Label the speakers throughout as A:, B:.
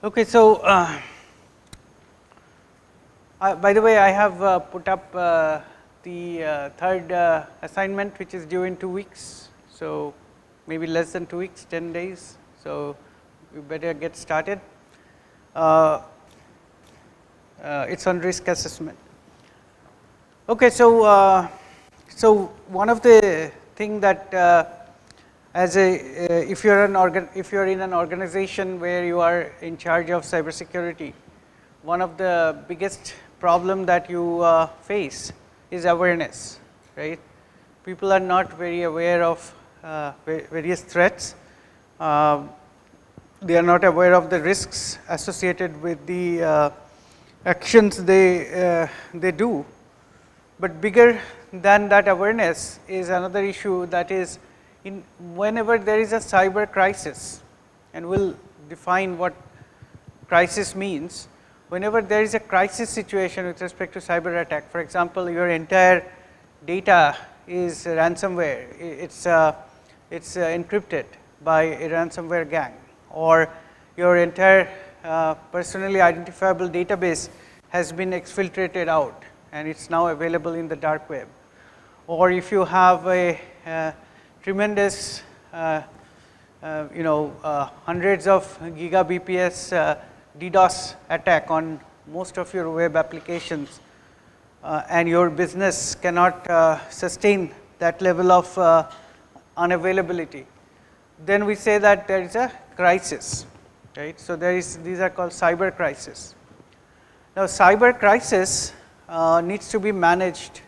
A: Okay, so by the way, I have put up the third assignment, which is due in 2 weeks. So maybe less than 2 weeks, 10 days. So you better get started. It's on risk assessment. Okay, so so one of the thing that as a if you're in an organization where you are in charge of cybersecurity, one of the biggest problem that you face is awareness, right? People are not very aware of various threats. They are not aware of the risks associated with the actions they do. But bigger than that awareness is another issue, that is whenever there is a cyber crisis, and we'll define what crisis means. Whenever there is a crisis situation with respect to cyber attack, for example, your entire data is ransomware, it's encrypted by a ransomware gang, or your entire personally identifiable database has been exfiltrated out and it's now available in the dark web, or if you have a tremendous hundreds of gigabps DDoS attack on most of your web applications, and your business cannot sustain that level of unavailability, then we say that there is a crisis, right? So these are called cyber crisis. Now cyber crisis needs to be managed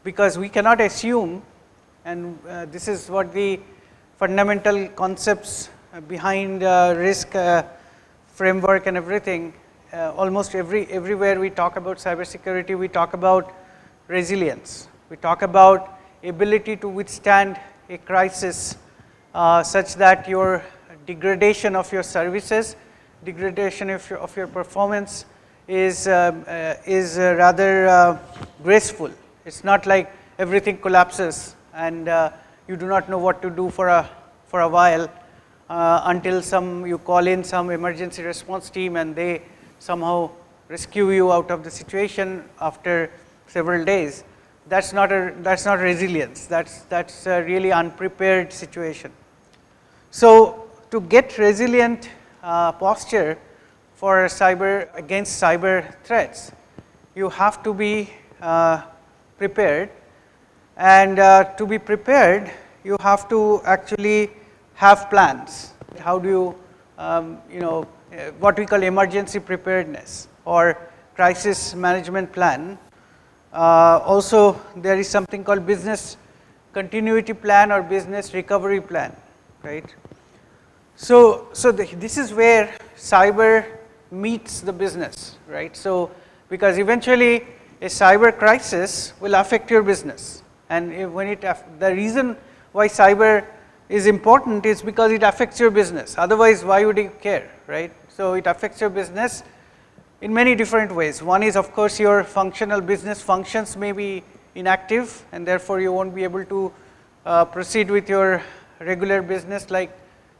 A: because we cannot assume, and this is what the fundamental concepts behind risk framework and everything. Almost everywhere we talk about cybersecurity, we talk about resilience. We talk about ability to withstand a crisis such that your degradation of your services, degradation of your performance is rather graceful. It's not like everything collapses and you do not know what to do for a while until you call in some emergency response team and they somehow rescue you out of the situation after several days. That's not resilience. That's a really unprepared situation. So to get resilient posture for against cyber threats, you have to be prepared, and to be prepared, you have to actually have plans. How do you, what we call emergency preparedness or crisis management plan. Also, there is something called business continuity plan or business recovery plan, right? So this is where cyber meets the business, right? So because eventually a cyber crisis will affect your business, and the reason why cyber is important is because it affects your business. Otherwise, why would you care, right? So it affects your business in many different ways. One is, of course, your functional business functions may be inactive, and therefore you won't be able to proceed with your regular business like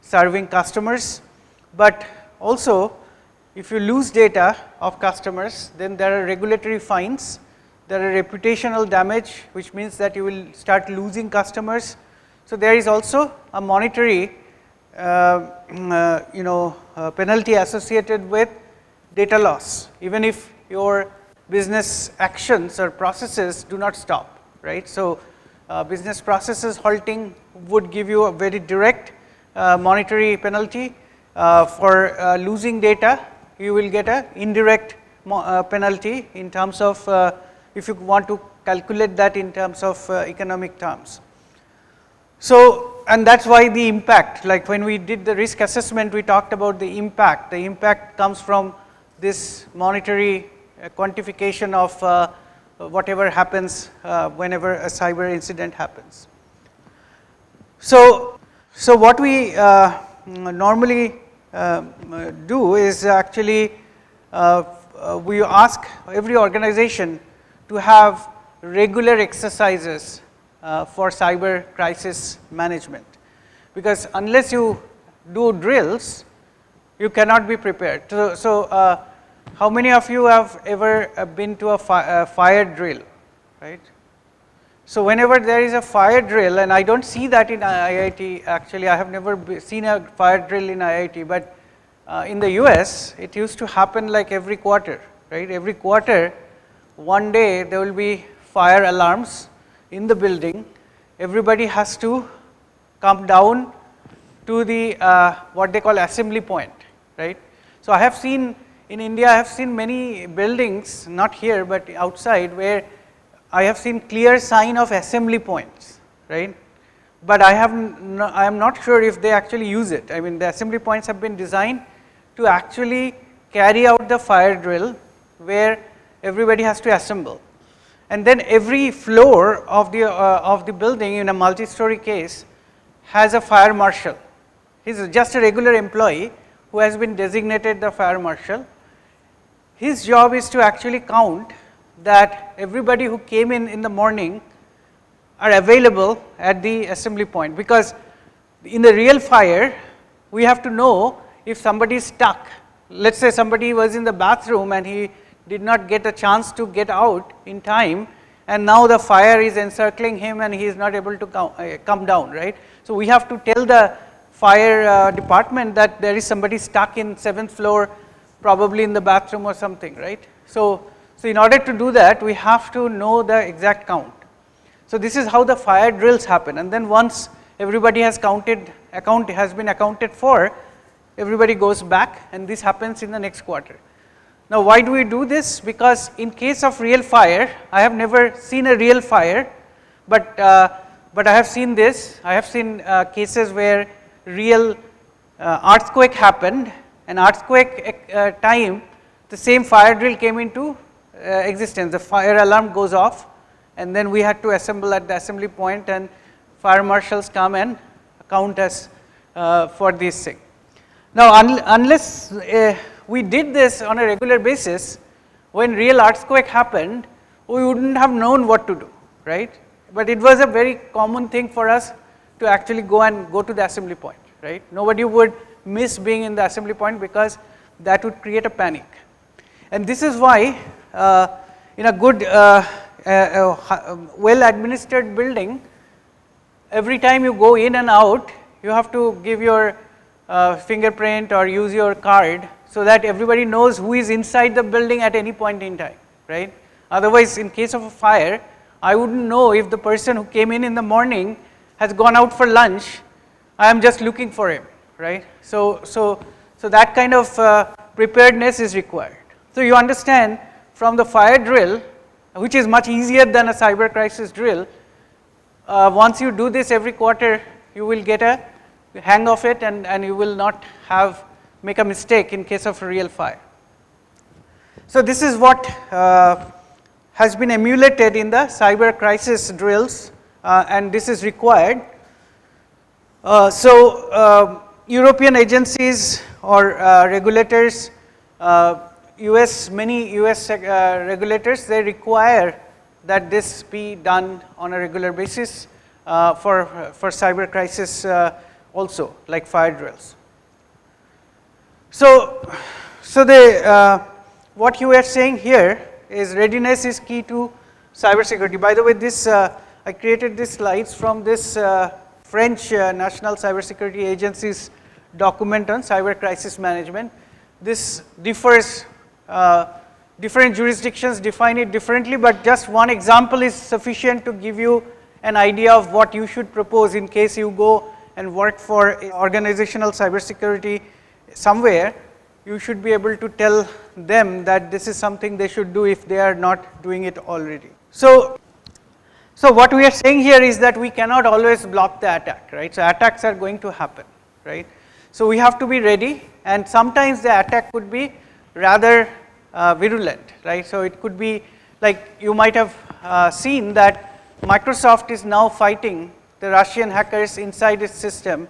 A: serving customers. But also, if you lose data of customers, then there are regulatory fines, there are reputational damage, which means that you will start losing customers. So there is also a monetary penalty associated with data loss, even if your business actions or processes do not stop, right? So business processes halting would give you a very direct monetary penalty. For losing data, you will get an indirect penalty in terms of, if you want to calculate that in terms of economic terms. So, and that's why the impact, like when we did the risk assessment, we talked about the impact. The impact comes from this monetary quantification of whatever happens whenever a cyber incident happens. So what we normally do is actually we ask every organization to have regular exercises for cyber crisis management, because unless you do drills, You cannot be prepared. So how many of you have ever been to a fire drill, right? So whenever there is a fire drill, and I don't see that in IIT, actually I have never seen a fire drill in IIT, but in the US it used to happen like every quarter, right? Every quarter, one day there will be fire alarms in the building. Everybody has to come down to the what they call assembly point, right? So I have seen in India, I have seen many buildings, not here but outside, where I have seen clear sign of assembly points, right? But I am not sure if they actually use it. I mean, the assembly points have been designed to actually carry out the fire drill where everybody has to assemble. And then every floor of the building in a multi-story case has a fire marshal. He is just a regular employee who has been designated the fire marshal. His job is to actually count that everybody who came in the morning are available at the assembly point, because in the real fire we have to know if somebody is stuck. Let's say somebody was in the bathroom and he did not get a chance to get out in time, and now the fire is encircling him and he is not able to come down, right? So we have to tell the fire department that there is somebody stuck in 7th floor, probably in the bathroom or something, right? So in order to do that, we have to know the exact count. So this is how the fire drills happen, and then once everybody has been accounted for, everybody goes back, and this happens in the next quarter. Now why do we do this? Because in case of real fire, I have never seen a real fire, but I have seen this. I have seen cases where real earthquake happened, and earthquake time, the same fire drill came into existence. The fire alarm goes off, and then we had to assemble at the assembly point, and fire marshals come and count us for this thing. Now unless we did this on a regular basis, when real earthquake happened, we wouldn't have known what to do, right? But it was a very common thing for us to actually go to the assembly point, right? Nobody would miss being in the assembly point because that would create a panic. And this is why in a good well administered building, every time you go in and out, you have to give your fingerprint or use your card so that everybody knows who is inside the building at any point in time, right? Otherwise, in case of a fire, I wouldn't know if the person who came in the morning has gone out for lunch. I am just looking for him, right? So that kind of preparedness is required. So you understand from the fire drill, which is much easier than a cyber crisis drill, once you do this every quarter, you will get a hang of it, and you will not make a mistake in case of a real fire. So this is what has been emulated in the cyber crisis drills, and this is required. European agencies or regulators, many US regulators, they require that this be done on a regular basis for cyber crisis also, like fire drills. So what you are saying here is readiness is key to cybersecurity. By the way, this I created these slides from this French National Cybersecurity Agency's document on cyber crisis management. This differs, different jurisdictions define it differently, but just one example is sufficient to give you an idea of what you should propose in case you go and work for organizational cybersecurity somewhere. You should be able to tell them that this is something they should do if they are not doing it already. So what we are saying here is that we cannot always block the attack, right? So attacks are going to happen, right? So we have to be ready, and sometimes the attack could be rather virulent, right? So it could be like you might have seen that Microsoft is now fighting the Russian hackers inside its system,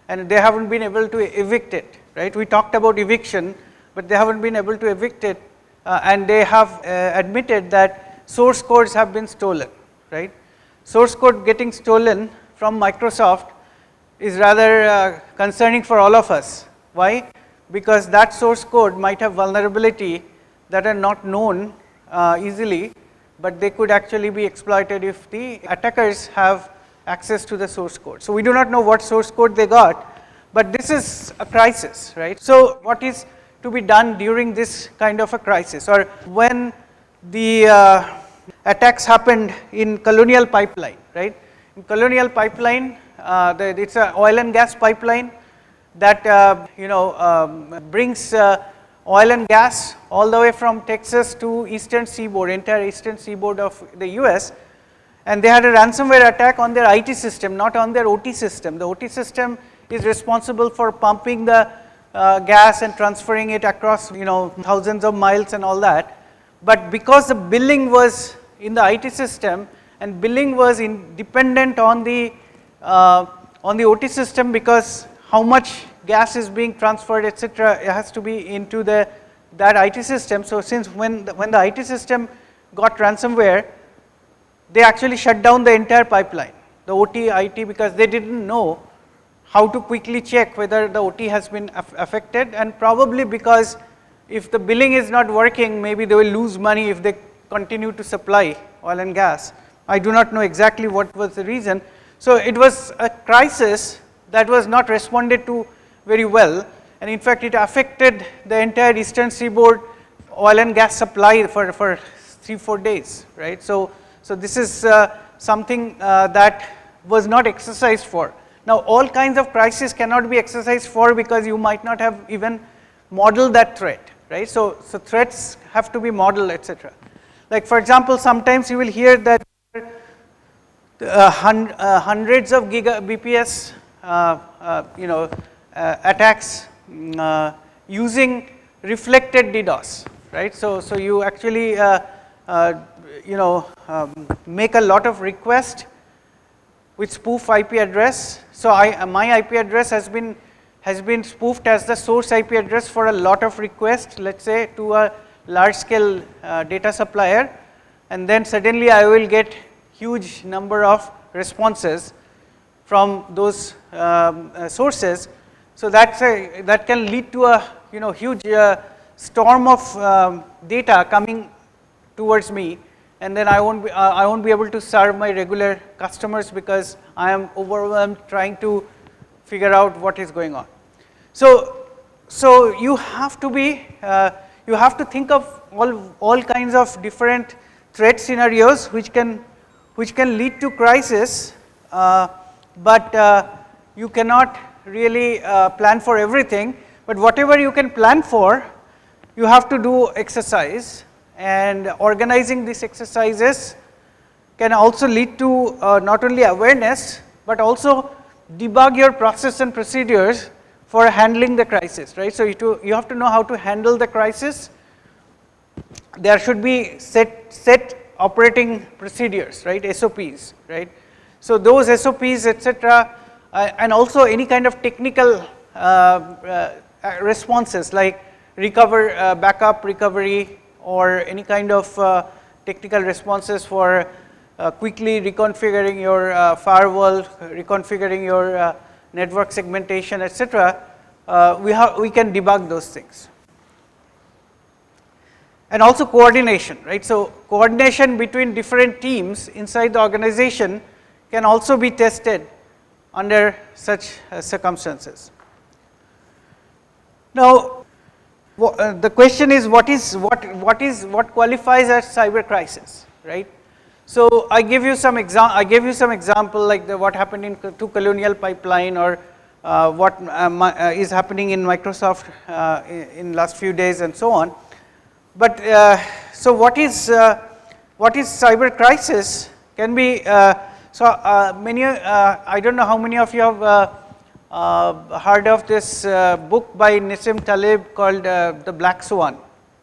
A: and they haven't been able to evict it, right? We talked about eviction, but they haven't been able to evict it, and they have admitted that source codes have been stolen, right? Source code getting stolen from Microsoft is rather concerning for all of us. Why? because that source code might have vulnerability that are not known easily, but they could actually be exploited if the attackers have access to the source code. So we do not know what source code they got, but this is a crisis, right? So what is to be done during this kind of a crisis, or when the attacks happened in Colonial Pipeline, right? In Colonial Pipeline, it's an oil and gas pipeline that brings oil and gas all the way from Texas to eastern seaboard, entire eastern seaboard of the US, and they had a ransomware attack on their IT system, not on their OT system. The OT system is responsible for pumping the gas and transferring it across thousands of miles and all that, but because the billing was in the IT system and billing was dependent on the OT system, because how much gas is being transferred, etc., it has to be into that IT system. So since when the IT system got ransomware, they actually shut down the entire pipeline, the OT, IT, because they didn't know how to quickly check whether the OT has been affected, and probably because if the billing is not working, maybe they will lose money if they continue to supply oil and gas. I do not know exactly what was the reason. So it was a crisis that was not responded to very well, and in fact it affected the entire eastern seaboard oil and gas supply for 3-4 days, right? So this is something that was not exercised for. Now all kinds of crises cannot be exercised for, because you might not have even modeled that threat, right? So threats have to be modeled, etc. Like for example, sometimes you will hear that hundreds of BPS attacks using reflected DDoS, right? So you actually make a lot of requests with spoof IP address. So my IP address has been spoofed as the source IP address for a lot of requests, let's say to a large scale data supplier, and then suddenly I will get huge number of responses from those sources. So that can lead to a huge storm of data coming towards me, and then I won't be able to serve my regular customers because I am overwhelmed trying to figure out what is going on. So you have to think of all kinds of different threat scenarios which can lead to crisis, but you cannot really plan for everything. But whatever you can plan for, you have to do exercise, and organizing these exercises can also lead to not only awareness, but also debug your process and procedures for handling the crisis, right? So you have to know how to handle the crisis. There should be set operating procedures, right? SOPs, right? So those SOPs, etc., and also any kind of technical responses like backup recovery, or any kind of technical responses for quickly reconfiguring your firewall, reconfiguring your network segmentation, etc. We can debug those things. And also coordination, right? So coordination between different teams inside the organization can also be tested under such circumstances. Now, the question is, what qualifies as cyber crisis, right? So I gave you some example like what happened in Colonial Pipeline, or what is happening in Microsoft in last few days, and so on. But so what is cyber crisis? Can be many. I don't know how many of you have heard of this book by Nassim Taleb called The Black Swan.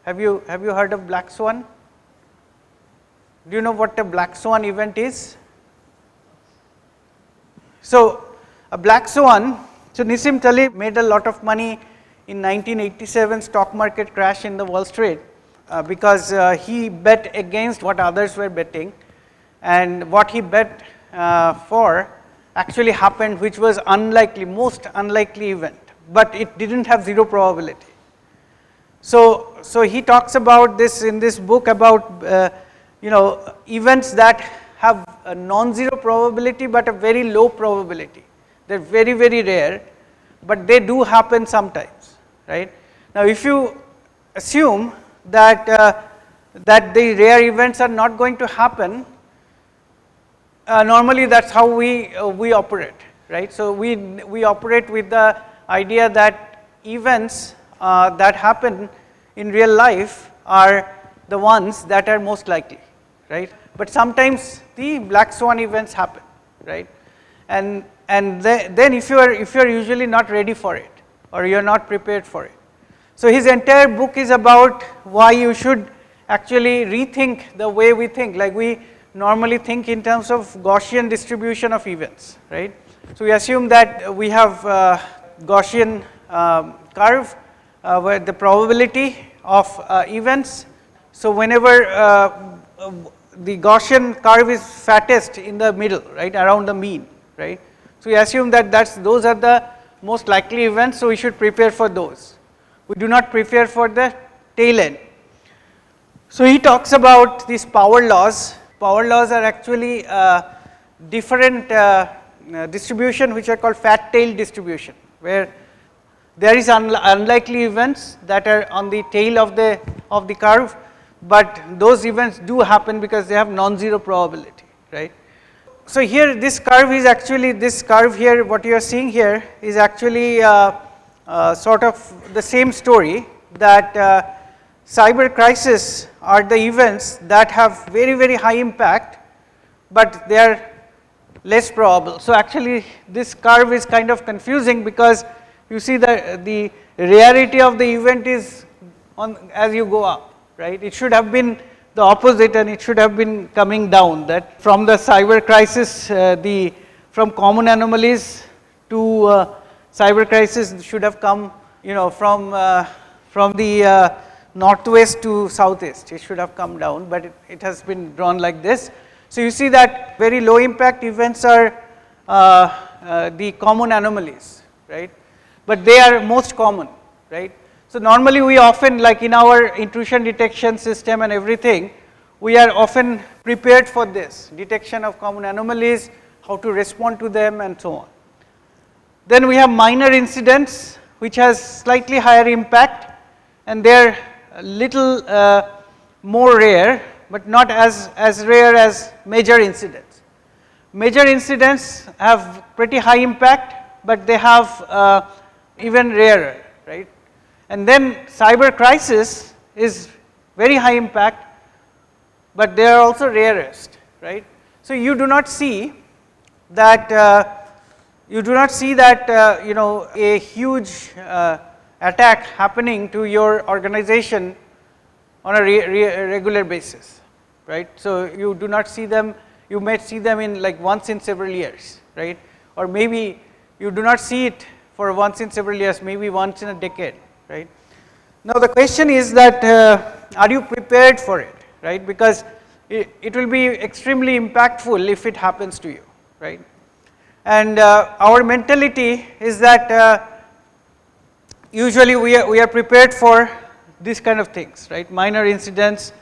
A: Have you heard of Black Swan? Do you know what a Black Swan event is? So a Black Swan. So Nassim Taleb made a lot of money in 1987 stock market crash in the Wall Street. Because he bet against what others were betting, and what he bet for actually happened, which was most unlikely event. but it didn't have zero probability. So he talks about this in this book about events that have a non-zero probability but a very low probability. They're very, very rare, but they do happen sometimes, right? Now, if you assume that that the rare events are not going to happen, normally that's how we operate, right? So we operate with the idea that events that happen in real life are the ones that are most likely, right? But sometimes the black swan events happen, right? And then if you are usually not ready for it, or you are not prepared for it. So his entire book is about why you should actually rethink the way we think. Like we normally think in terms of Gaussian distribution of events, right? So we assume that we have Gaussian curve where the probability of events. So whenever the Gaussian curve is fattest in the middle, right, around the mean, right? So we assume that those are the most likely events, so we should prepare for those. We do not prepare for the tail end. So he talks about these power laws. Power laws are actually different distribution which are called fat tail distribution, where there is unlikely events that are on the tail of the curve, but those events do happen because they have non-zero probability, right? So here this curve is actually, this curve here, what you are seeing here is actually sort of the same story, that cyber crisis are the events that have very, very high impact, but they are less probable. So actually this curve is kind of confusing because you see that the rarity of the event is on as you go up, right? It should have been the opposite, and it should have been coming down, that from the cyber crisis, from common anomalies to cyber crisis should have come, from the northwest to southeast. It should have come down, but it has been drawn like this. So you see that very low impact events are the common anomalies, right? But they are most common, right? So normally we often, like in our intrusion detection system and everything, we are often prepared for this detection of common anomalies, how to respond to them, and so on. Then we have minor incidents which has slightly higher impact, and they are a little more rare, but not as rare as major incidents. Major incidents have pretty high impact, but they have even rarer, right? And then cyber crisis is very high impact, but they are also rarest, right? So you do not see that a huge attack happening to your organization on a regular basis, right? So you do not see them. You may see them in like once in several years, right? Or maybe you do not see it for once in several years, maybe once in a decade, right? Now the question is that are you prepared for it, right? Because it will be extremely impactful if it happens to you, right? And our mentality is that usually we are prepared for these kind of things, right? Minor incidents,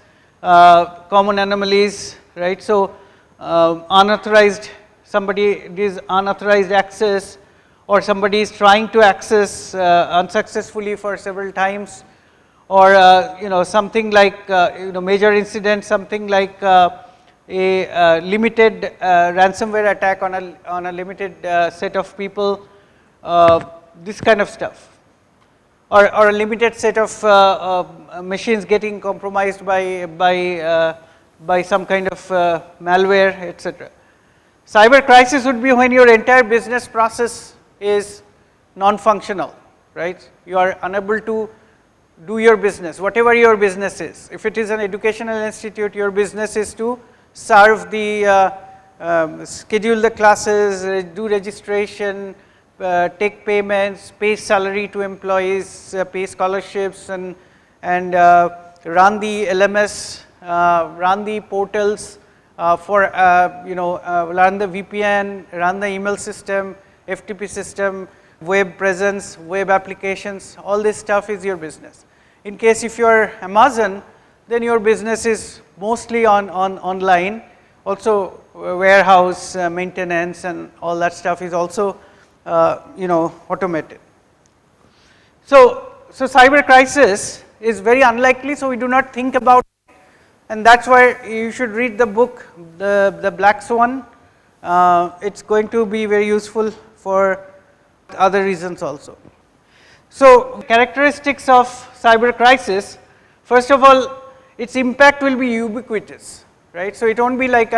A: common anomalies, right? So somebody gives unauthorized access, or somebody is trying to access unsuccessfully for several times, or something like major incident, something like a limited ransomware attack on a limited set of people, this kind of stuff, or a limited set of machines getting compromised by some kind of malware, etc. Cyber crisis would be when your entire business process is non-functional, right? You are unable to do your business, whatever your business is. If it is an educational institute, your business is to serve the, schedule the classes, do registration, take payments, pay salary to employees, pay scholarships, and run the LMS, run the portals, run the VPN, run the email system, FTP system, web presence, web applications, all this stuff is your business. In case if you are Amazon, then your business is mostly on online. Also warehouse maintenance and all that stuff is also automated. So cyber crisis is very unlikely, so we do not think about it, and that's why you should read the book, the Black Swan. It's going to be very useful for other reasons also. So characteristics of cyber crisis, first of all, its impact will be ubiquitous, right? So it won't be like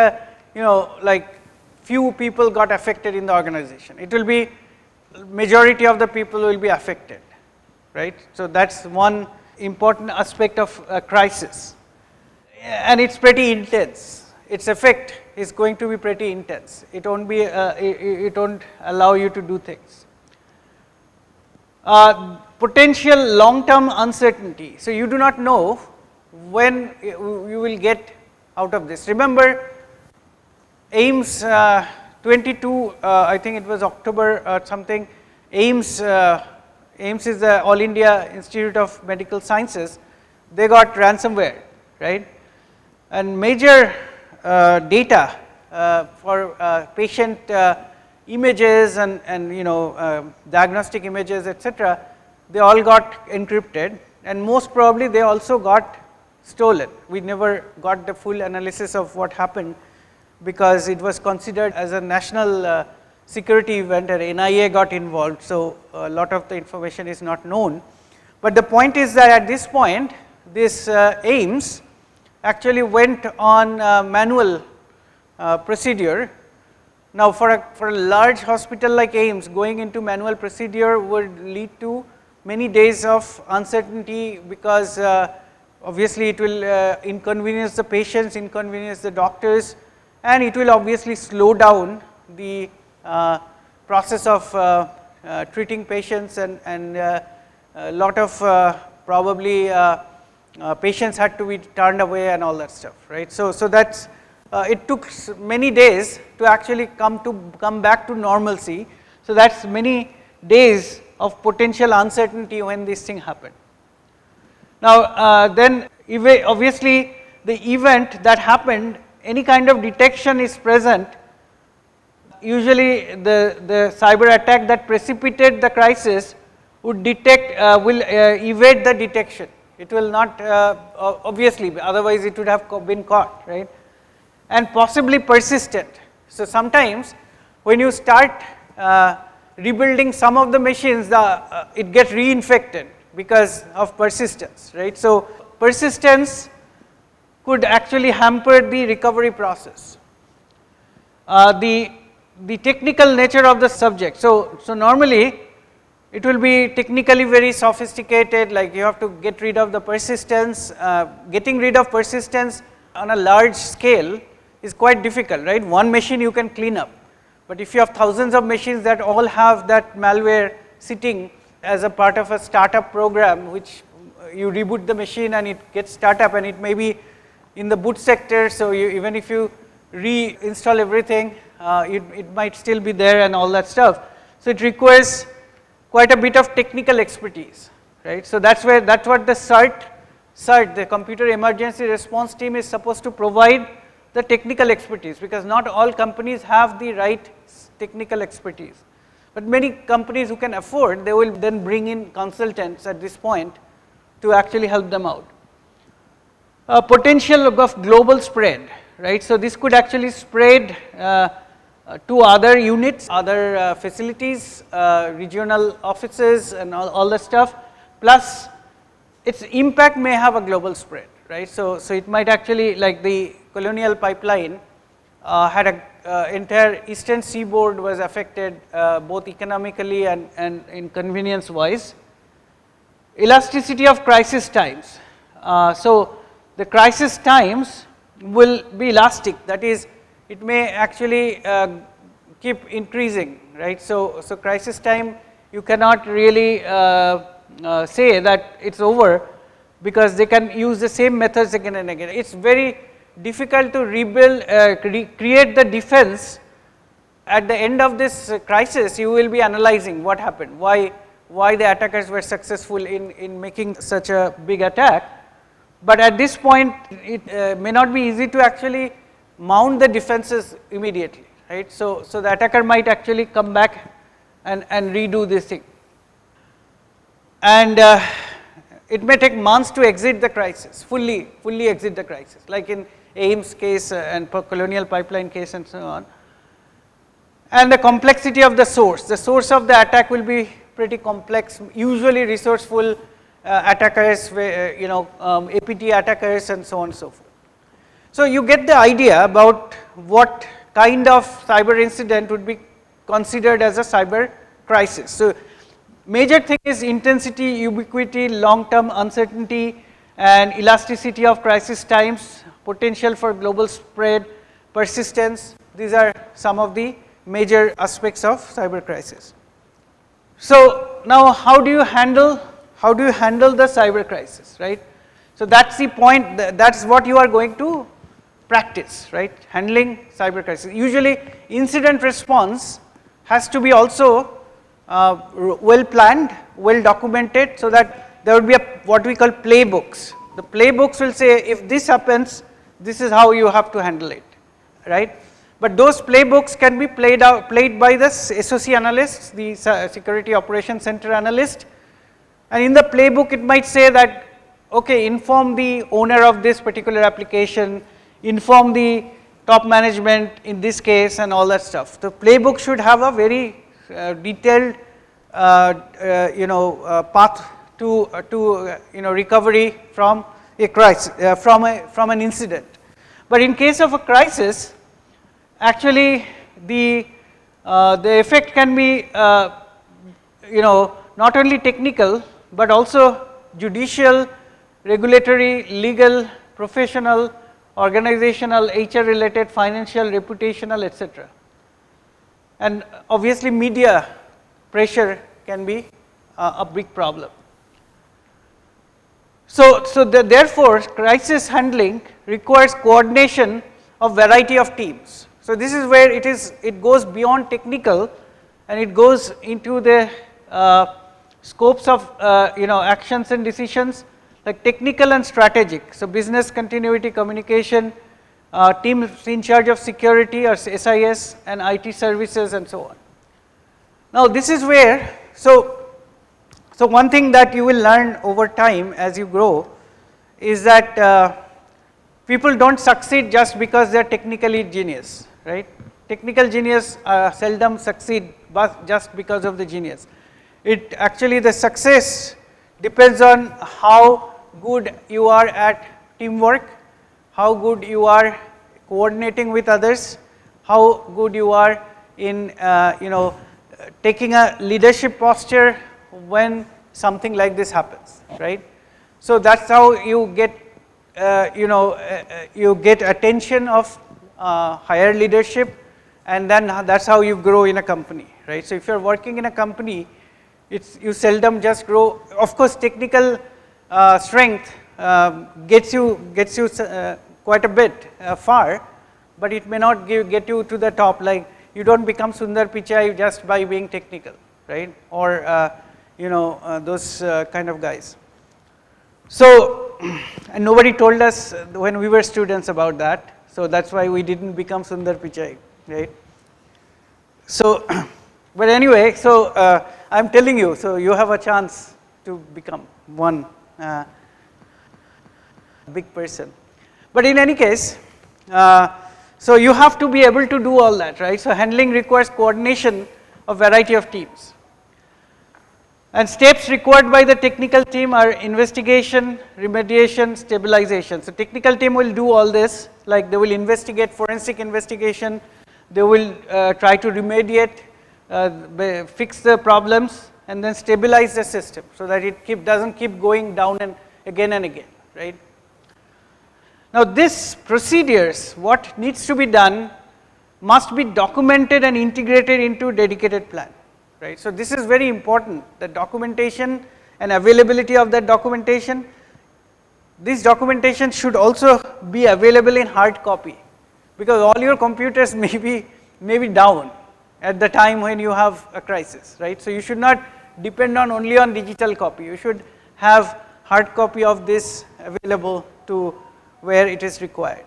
A: like few people got affected in the organization. It will be majority of the people will be affected, right? So that's one important aspect of a crisis, and it's pretty intense. Its effect is going to be pretty intense. It won't be it won't allow you to do things. Potential long-term uncertainty. So you do not know when you will get out of this. Remember, AIMS 22, I think it was October or something. AIMS is the All India Institute of Medical Sciences. They got ransomware, right? And major data for patient images and diagnostic images, etc., they all got encrypted, and most probably they also got stolen. We never got the full analysis of what happened because it was considered as a national security event, and NIA got involved. So a lot of the information is not known. But the point is that at this point, this AIMS actually went on manual procedure. Now for a large hospital like AIMS, going into manual procedure would lead to many days of uncertainty, because obviously it will inconvenience the patients, inconvenience the doctors, and it will obviously slow down the process of treating patients, and a lot of probably patients had to be turned away and all that stuff, right. So that's it took many days to actually come back to normalcy. So that's many days of potential uncertainty when this thing happened. Now then obviously the event that happened, any kind of detection is present. Usually the cyber attack that precipitated the crisis would detect, will evade the detection. It will not, obviously, otherwise it would have been caught, right, and possibly persistent. So sometimes when you start rebuilding some of the machines, it gets reinfected because of persistence, right. So persistence could actually hamper the recovery process. The technical nature of the subject. So normally it will be technically very sophisticated, like you have to get rid of the persistence. Getting rid of persistence on a large scale is quite difficult, right. One machine you can clean up, but if you have thousands of machines that all have that malware sitting as a part of a startup program, which you reboot the machine and it gets startup, and it may be in the boot sector, so even if you reinstall everything, it might still be there and all that stuff. So it requires quite a bit of technical expertise, right. So that's what the CERT, the Computer Emergency Response Team, is supposed to provide the technical expertise, because not all companies have the right technical expertise. But many companies who can afford, they will then bring in consultants at this point to actually help them out. Potential of global spread, right. So this could actually spread to other units, other facilities, regional offices and all that stuff, plus its impact may have a global spread, right. So it might actually, like the Colonial Pipeline had a entire eastern seaboard was affected, both economically and inconvenience wise. Elasticity of crisis times. So the crisis times will be elastic, that is, it may actually keep increasing, right. So crisis time, you cannot really say that it's over, because they can use the same methods again and again. It's very difficult to rebuild, create the defense at the end of this crisis, you will be analyzing what happened, why the attackers were successful in making such a big attack. But at this point, it may not be easy to actually mount the defenses immediately, right. So the attacker might actually come back and redo this thing. And it may take months to exit the crisis, fully exit the crisis, like in Ames case and Colonial Pipeline case and so on. And the complexity of the source of the attack will be pretty complex, usually resourceful attackers, APT attackers and so on and so forth. So you get the idea about what kind of cyber incident would be considered as a cyber crisis. So major thing is intensity, ubiquity, long-term uncertainty and elasticity of crisis times, potential for global spread, persistence. These are some of the major aspects of cyber crisis. So now how do you handle the cyber crisis, right? So that's the point, that's what you are going to practice, right? Handling cyber crisis. Usually incident response has to be also well planned, well documented, so that there would be what we call playbooks. The playbooks will say if this happens, this is how you have to handle it, right? But those playbooks can be played by the SOC analysts, the Security Operations Center analyst, and in the playbook it might say that, okay, inform the owner of this particular application, inform the top management in this case and all that stuff. The playbook should have a very detailed path to recovery from a crisis, from an incident. But in case of a crisis, actually the effect can be not only technical but also judicial, regulatory, legal, professional, organizational, HR related, financial, reputational, etc. And obviously media pressure can be a big problem. So therefore crisis handling requires coordination of variety of teams. So this is where it goes beyond technical and it goes into the scopes of actions and decisions, like technical and strategic. So business continuity communication, teams in charge of security or SIS and IT services and so on. Now this is where, so one thing that you will learn over time as you grow is that people don't succeed just because they are technically genius, right? Technical genius seldom succeed but just because of the genius. It actually, the success depends on how good you are at teamwork, how good you are coordinating with others, how good you are in taking a leadership posture when something like this happens, right? So that's how you get you get attention of higher leadership, and then that's how you grow in a company, right? So if you're working in a company, you seldom just grow. Of course, technical strength gets you quite a bit far, but it may not get you to the top. Like you don't become Sundar Pichai just by being technical, right? Or those kind of guys. So, and nobody told us when we were students about that. So that's why we didn't become Sundar Pichai, right? So, but anyway, so I'm telling you, so you have a chance to become one big person. But in any case, so you have to be able to do all that, right? So handling requires coordination of variety of teams. And steps required by the technical team are investigation, remediation, stabilization. So technical team will do all this, like they will investigate, forensic investigation, they will try to remediate, fix the problems, and then stabilize the system so that it doesn't keep going down and again, right? Now these procedures, what needs to be done, must be documented and integrated into dedicated plan. Right. So this is very important, the documentation and availability of that documentation. This documentation should also be available in hard copy, because all your computers may be down, at the time when you have a crisis, right? So you should not depend on only on digital copy. You should have hard copy of this available to where it is required.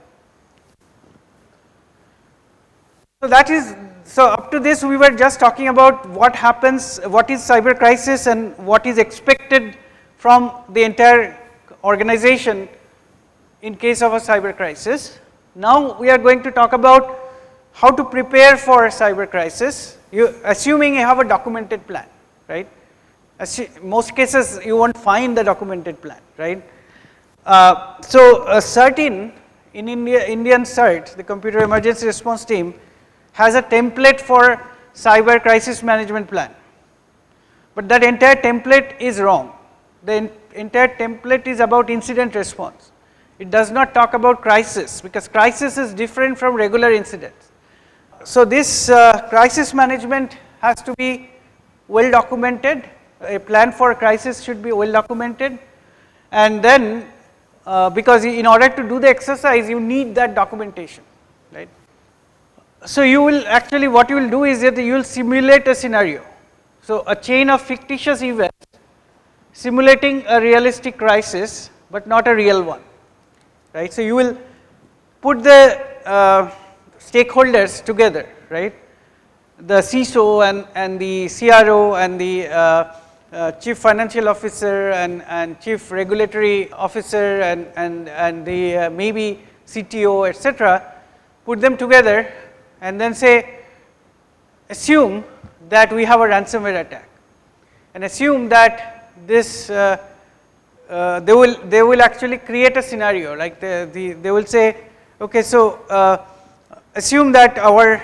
A: So that is, so up to this we were just talking about what happens, what is cyber crisis and what is expected from the entire organization in case of a cyber crisis. Now we are going to talk about how to prepare for a cyber crisis, assuming you have a documented plan, right? Most cases you won't find the documented plan, right? So CERT in Indian CERT, the Computer Emergency Response Team, has a template for cyber crisis management plan. But that entire template is wrong. The entire template is about incident response. It does not talk about crisis, because crisis is different from regular incidents. So this crisis management has to be well documented. A plan for a crisis should be well documented. And then, because in order to do the exercise, you need that documentation, right? So you will actually, what you will do is that you will simulate a scenario. So a chain of fictitious events simulating a realistic crisis, but not a real one, right? So you will put the stakeholders together, right? The CISO and the CRO and the Chief Financial Officer and Chief Regulatory Officer and the maybe CTO, etc. Put them together and then say, assume that we have a ransomware attack, and assume that this they will actually create a scenario, like they will say, okay, so assume that our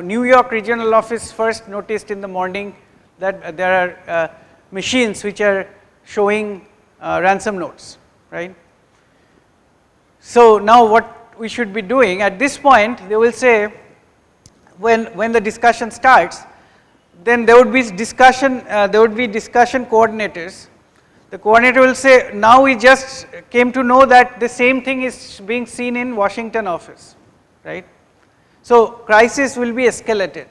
A: New York regional office first noticed in the morning that there are machines which are showing ransom notes, right? So now what we should be doing at this point, they will say, when the discussion starts, then there would be discussion coordinators. The coordinator will say, now we just came to know that the same thing is being seen in Washington office, right? So crisis will be escalated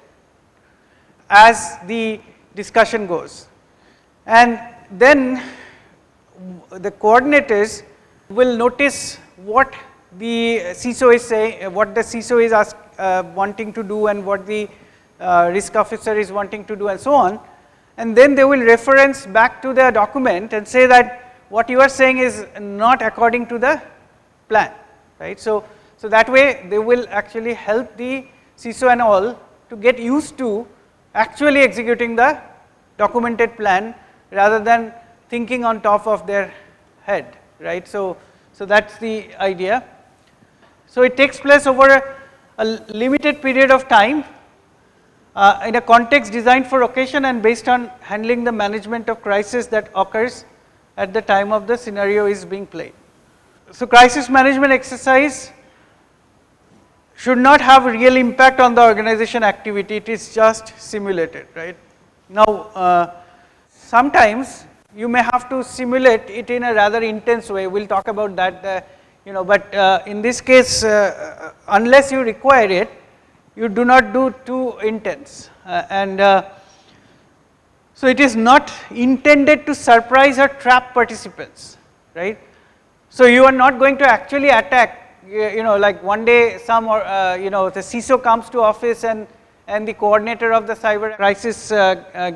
A: as the discussion goes. And then the coordinators will notice what the CISO is saying, what the CISO is wanting to do, and what the risk officer is wanting to do, and so on. And then they will reference back to the document and say that what you are saying is not according to the plan, right? So that way they will actually help the CISO and all to get used to actually executing the documented plan rather than thinking on top of their head, right? So that's the idea. So it takes place over a limited period of time in a context designed for occasion and based on handling the management of crisis that occurs at the time of the scenario is being played. So crisis management exercise should not have real impact on the organization activity, it is just simulated, right? Now, sometimes you may have to simulate it in a rather intense way, we will talk about that, but in this case, unless you require it, you do not do too intense. So it is not intended to surprise or trap participants, right? So you are not going to actually attack, like one day some the CISO comes to office and the coordinator of the cyber crisis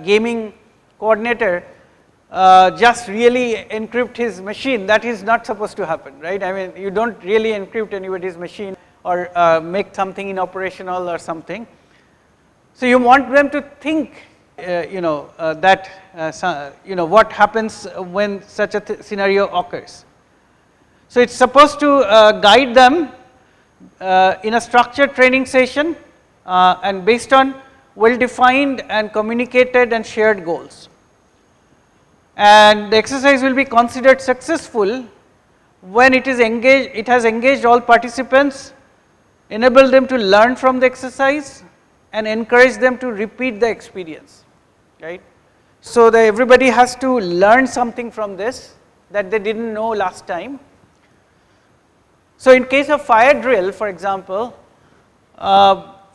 A: gaming coordinator just really encrypt his machine. That is not supposed to happen, right? I mean, you don't really encrypt anybody's machine or make something inoperational or something. So you want them to think, that what happens when such a scenario occurs. So it's supposed to guide them in a structured training session and based on well-defined and communicated and shared goals. And the exercise will be considered successful when it has engaged all participants, enabled them to learn from the exercise, and encourage them to repeat the experience, right? So everybody has to learn something from this that they didn't know last time. So in case of fire drill, for example,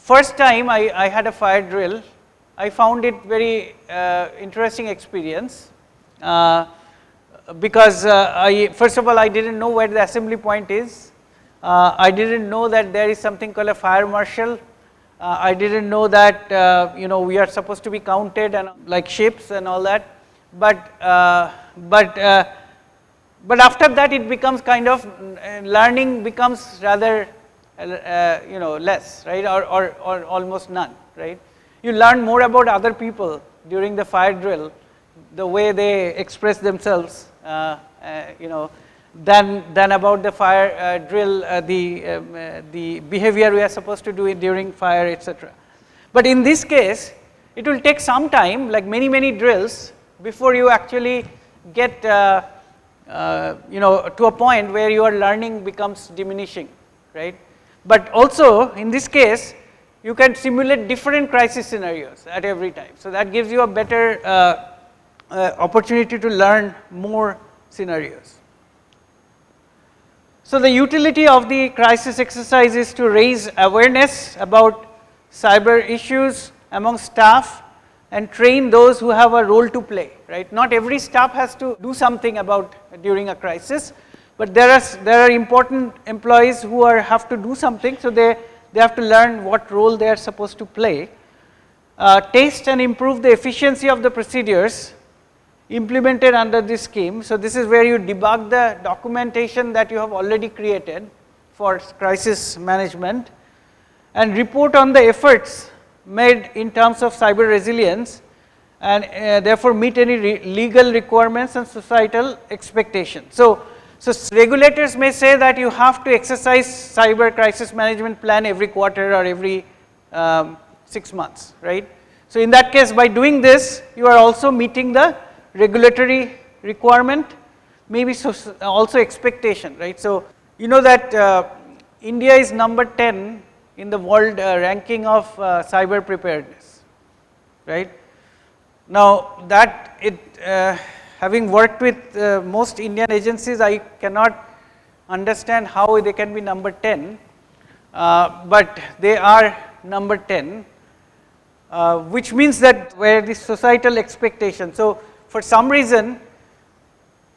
A: first time I had a fire drill, I found it very interesting experience because first of all, I didn't know where the assembly point is. I didn't know that there is something called a fire marshal. I didn't know that you know, we are supposed to be counted and like ships and all that. But after that, it becomes kind of learning becomes rather you know, less, right, or almost none, right. You learn more about other people during the fire drill, the way they express themselves, you know, than about the fire drill, the behavior we are supposed to do it during fire, etc. But in this case, it will take some time, like many drills, before you actually get you know, to a point where your learning becomes diminishing, right. But also in this case, you can simulate different crisis scenarios at every time. So that gives you a better opportunity to learn more scenarios. So the utility of the crisis exercise is to raise awareness about cyber issues among staff and train those who have a role to play, right. Not every staff has to do something about during a crisis, but there are important employees who have to do something, so they have to learn what role they are supposed to play. Test and improve the efficiency of the procedures implemented under this scheme. So this is where you debug the documentation that you have already created for crisis management and report on the efforts made in terms of cyber resilience and therefore meet any legal requirements and societal expectations. So regulators may say that you have to exercise cyber crisis management plan every quarter or every 6 months, right. So in that case, by doing this, you are also meeting the regulatory requirement, maybe also expectation, right. So you know that India is number 10 in the world ranking of cyber preparedness, right. Now that having worked with most Indian agencies, I cannot understand how they can be number 10, but they are number 10, which means that where the societal expectation. So for some reason,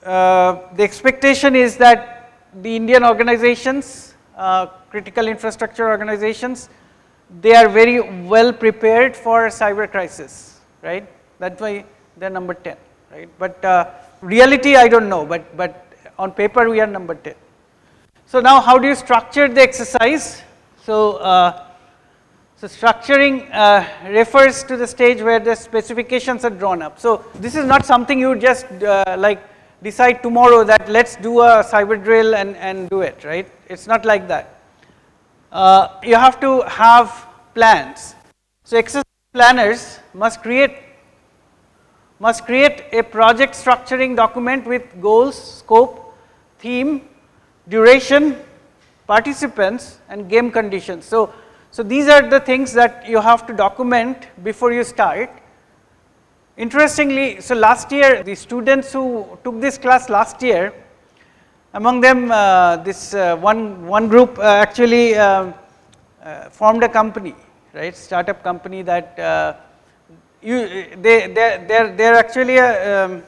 A: the expectation is that the Indian organizations, critical infrastructure organizations, they are very well prepared for cyber crisis, right. That's why they are number 10. Right. But reality, I don't know, but on paper we are number 10. So now how do you structure the exercise? So, so structuring refers to the stage where the specifications are drawn up. So this is not something you just like decide tomorrow that let's do a cyber drill and do it, right. It's not like that. You have to have plans. So exercise planners must create a project structuring document with goals, scope, theme, duration, participants and game conditions. So these are the things that you have to document before you start. Interestingly, so last year the students who took this class last year, among them this one group actually formed a company, right, startup company that they're actually a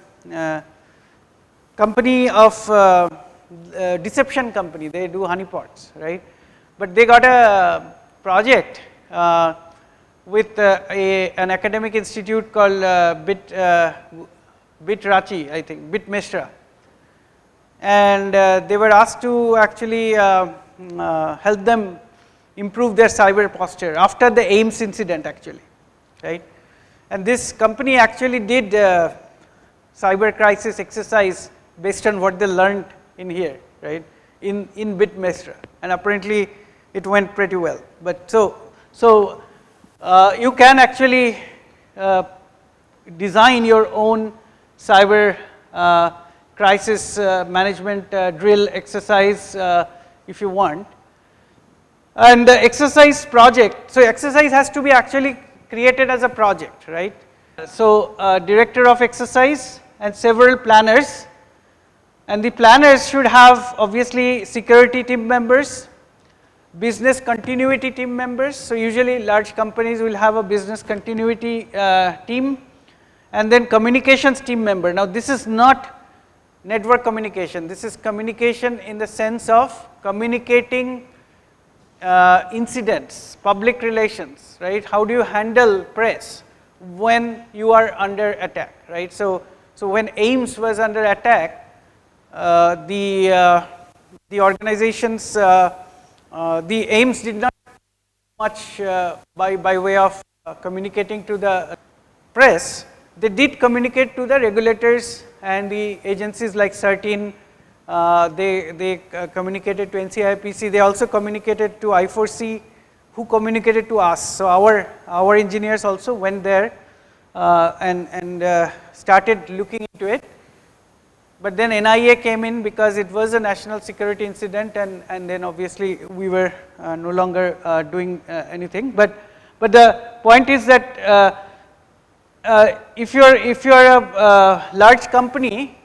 A: company of deception company. They do honeypots, right. But they got a project with an academic institute called BitRachi, I think, BitMestra, and they were asked to actually help them improve their cyber posture after the Ames incident, actually, right. And this company actually did cyber crisis exercise based on what they learned in here, right, in BitMestra, and apparently it went pretty well. But so you can actually design your own cyber crisis management drill exercise if you want. And the exercise project, so exercise has to be actually created as a project, right. So director of exercise and several planners, and the planners should have obviously security team members. business continuity team members. So usually large companies will have a business continuity team, and then communications team member. Now this is not network communication, this is communication in the sense of communicating incidents, public relations, right? How do you handle press when you are under attack, right? So when AIMS was under attack, the organizations, the AIMS did not do much by way of communicating to the press. They did communicate to the regulators and the agencies like CERT-In. They communicated to NCIPC. They also communicated to I4C, who communicated to us. So our engineers also went there and started looking into it. But then NIA came in because it was a national security incident, and then obviously we were no longer doing anything. But the point is that if you're a large company,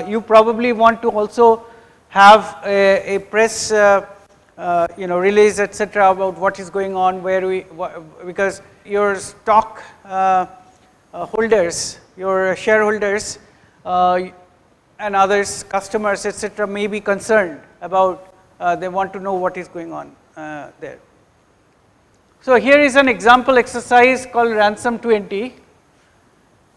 A: you probably want to also have a press release, etc., about what is going on, because your stock holders, your shareholders, and others, customers, etc., may be concerned about, they want to know what is going on there. So here is an example exercise called Ransom 20,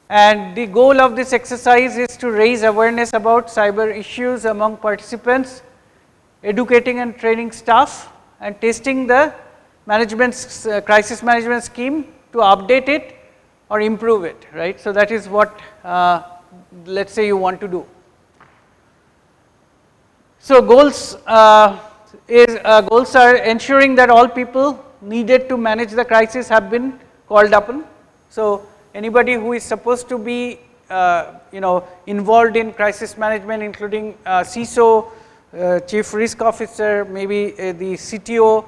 A: and the goal of this exercise is to raise awareness about cyber issues among participants, educating and training staff, and testing the crisis management scheme to update it or improve it, right? So that is what, let's say, you want to do. So goals are ensuring that all people needed to manage the crisis have been called upon. So anybody who is supposed to be involved in crisis management, including CISO, Chief Risk Officer, maybe the CTO,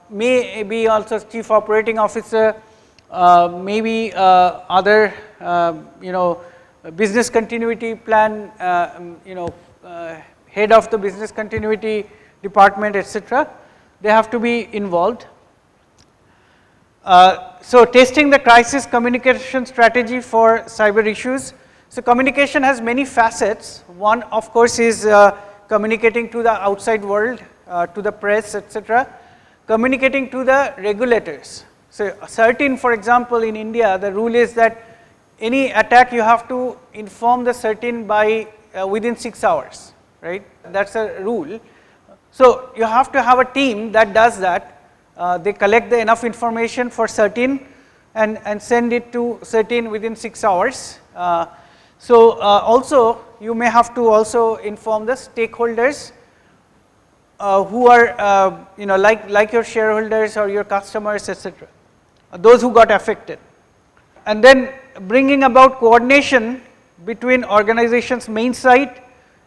A: may be also Chief Operating Officer, maybe other business continuity plan, head of the business continuity department, etc. They have to be involved. So testing the crisis communication strategy for cyber issues. So communication has many facets. One, of course, is communicating to the outside world, to the press, etc. Communicating to the regulators. So CERT-In, for example, in India, the rule is that any attack you have to inform the CERT-In by within 6 hours, right? That's a rule. So you have to have a team that does that. They collect enough information for CERT-In and send it to CERT-In within 6 hours. Also you may have to also inform the stakeholders who are like your shareholders or your customers, etc., those who got affected. And then bringing about coordination between organization's main site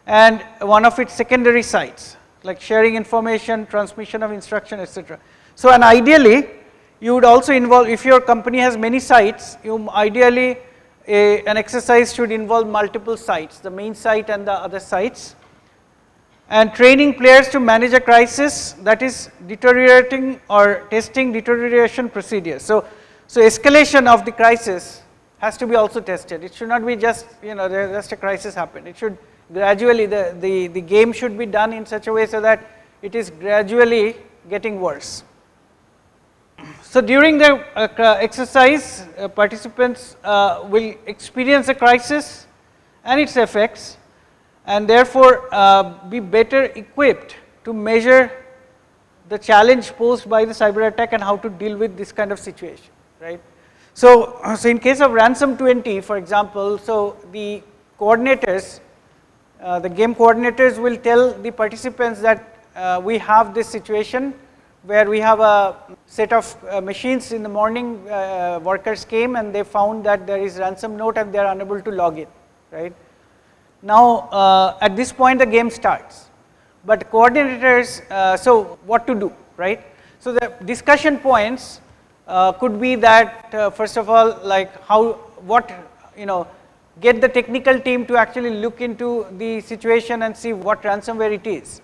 A: and one of its secondary sites, like sharing information, transmission of instruction, etc. So, and ideally you would also involve, if your company has many sites, ideally an exercise should involve multiple sites, the main site and the other sites, and training players to manage a crisis that is deteriorating or testing deterioration procedures. So escalation of the crisis has to be also tested. It should not be just, just a crisis happened. It should gradually, the game should be done in such a way so that it is gradually getting worse. So during the exercise, participants will experience a crisis and its effects, and therefore be better equipped to measure the challenge posed by the cyber attack and how to deal with this kind of situation, right? So in case of Ransom 20, for example, so the coordinators, the game coordinators will tell the participants that we have this situation where we have a set of machines in the morning, workers came and they found that there is ransom note and they are unable to log in, right? Now, at this point the game starts, but coordinators, so what to do, right? So the discussion points could be that first of all, like get the technical team to actually look into the situation and see what ransomware it is,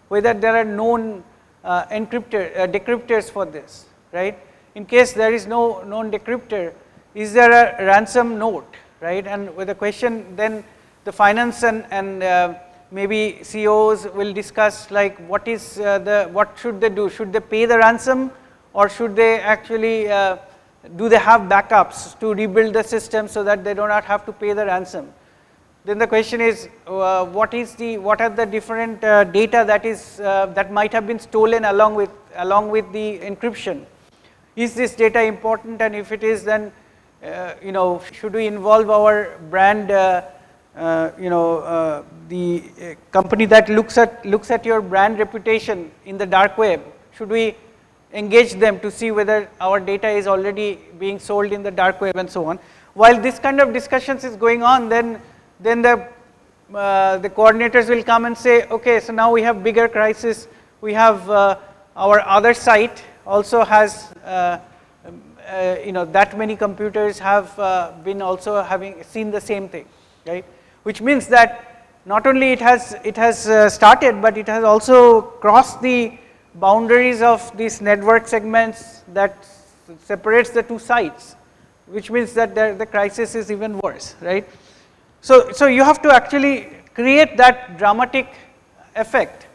A: whether there are known decryptors for this, right? In case there is no known decryptor, is there a ransom note, right? And with the question, then the finance and maybe CEOs will discuss like what should they do? Should they pay the ransom, or should they actually do they have backups to rebuild the system so that they do not have to pay the ransom? Then the question is, what are the different data that might have been stolen along with the encryption? Is this data important? And if it is, then should we involve our brand? The company that looks at your brand reputation in the dark web, should we engage them to see whether our data is already being sold in the dark web and so on? While this kind of discussions is going on, then the coordinators will come and say, okay, so now we have bigger crisis. We have our other site also has that many computers have been also having seen the same thing, right? Which means that not only it has started, but it has also crossed the boundaries of these network segments that separates the two sites, which means that the crisis is even worse, right? So you have to actually create that dramatic effect.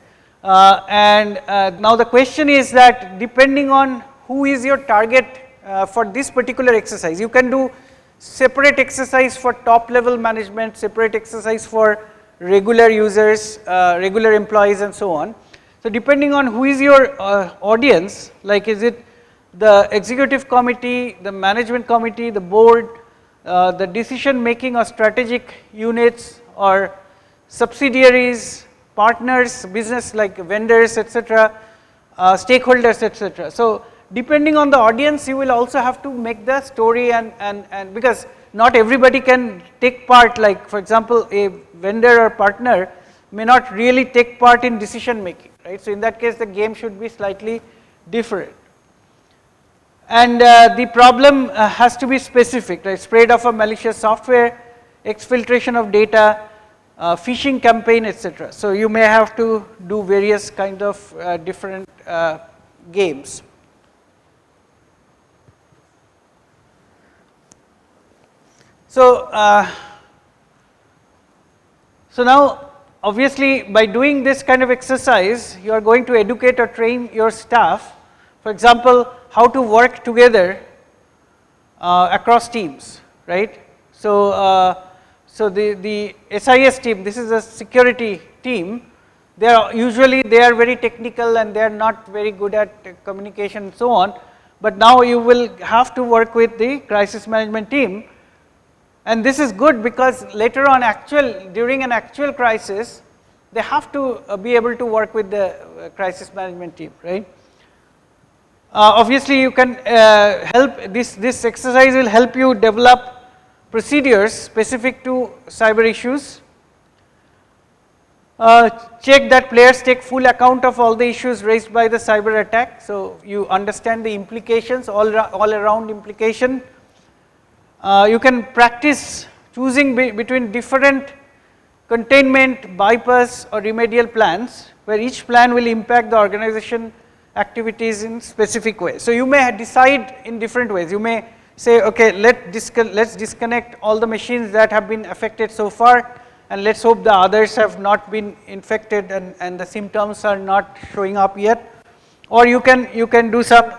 A: Now the question is that depending on who is your target for this particular exercise, you can do separate exercise for top level management, separate exercise for regular users, regular employees and so on. So depending on who is your audience, like is it the executive committee, the management committee, the board, the decision making or strategic units, or subsidiaries, partners, business like vendors, etc., stakeholders, etc. So depending on the audience, you will also have to make the story and because not everybody can take part, like for example, a vendor or partner may not really take part in decision making, right? So in that case, the game should be slightly different. And the problem has to be specific, right? Spread of a malicious software, exfiltration of data, phishing campaign, etc. So you may have to do various kind of different games. So now obviously by doing this kind of exercise, you are going to educate or train your staff, for example, how to work together across teams, right? So the SIS team, this is a security team, they are very technical and they are not very good at communication and so on, but now you will have to work with the crisis management team. And this is good because later on during an actual crisis, they have to be able to work with the crisis management team, right? Obviously you can help, this exercise will help you develop procedures specific to cyber issues. Check that players take full account of all the issues raised by the cyber attack, so you understand the implications, all around implication. You can practice choosing between different containment, bypass or remedial plans, where each plan will impact the organization activities in specific ways. So you may decide in different ways. You may say, okay, let's disconnect all the machines that have been affected so far, and let's hope the others have not been infected and the symptoms are not showing up yet. Or you can do some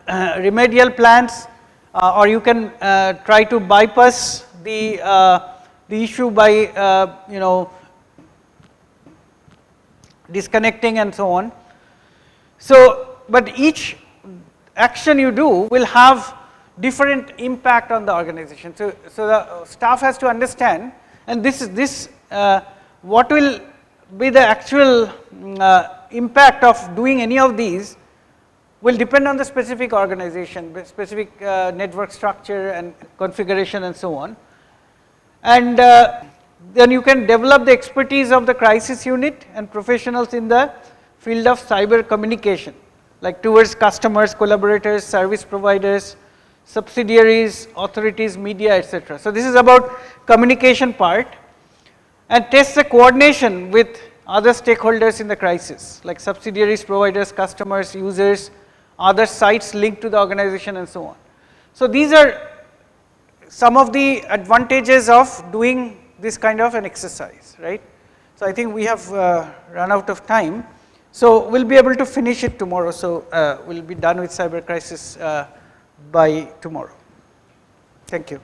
A: remedial plans, or you can try to bypass the issue by disconnecting and so on. So, but each action you do will have different impact on the organization. So the staff has to understand, and what will be the actual impact of doing any of these will depend on the specific organization, specific network structure and configuration and so on. And then you can develop the expertise of the crisis unit and professionals in the field of cyber communication, like towards customers, collaborators, service providers, subsidiaries, authorities, media, etc. So this is about communication part, and test the coordination with other stakeholders in the crisis, like subsidiaries, providers, customers, users, other sites linked to the organization and so on. So these are some of the advantages of doing this kind of an exercise, right. So I think we have run out of time. So we'll be able to finish it tomorrow. So we'll be done with cyber crisis by tomorrow. Thank you.